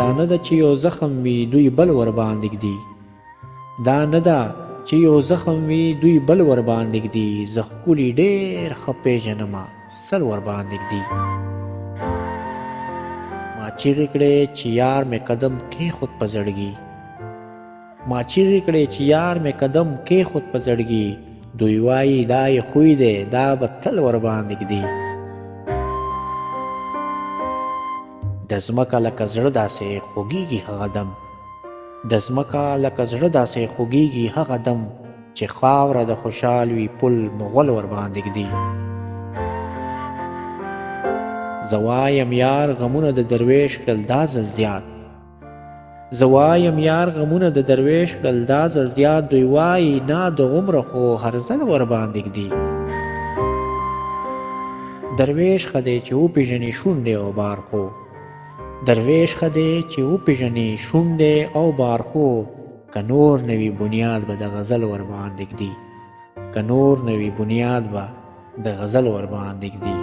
دا نه ده چې یو زخم وي دوی بل ورباندې ږدي دا نه ده چې یو زخم وي دوی بل ورباندې ږدي زه ښکلي ډېر ښه پېژنمه سل ورباندې ږدي ما چیغې کړې چې یار مې قدم کېښود په زړګي ما چیغې کړې چې یار مې قدم کېښود په زړګي دوی وایي دا یې خوی دی دا به تل ورباندې ږدي د ځمکه لکه زړه داسې خوږېږي هغه دم د ځمکه لکه زړه داسې خوږېږي هغه دم چې خاوره د خوشحال وي پل مغول ورباندې ږدي زه وایم یار غمونه د درویش کړل دا ځل زیات زه وایم یار غمونه د درویش کړل دا ځل زیات دوی وایي نه د عمره خو هر ځل ورباندې ږدي درویش ښه دی چې وپېژني شونډې او بارخو درویش ښه دی چې وپېژني شونډې او بارخو که نور نوي بنیاد به د غزل ورباندې ږدي که نور نوي بنیاد به د غزل ورباندې ږدي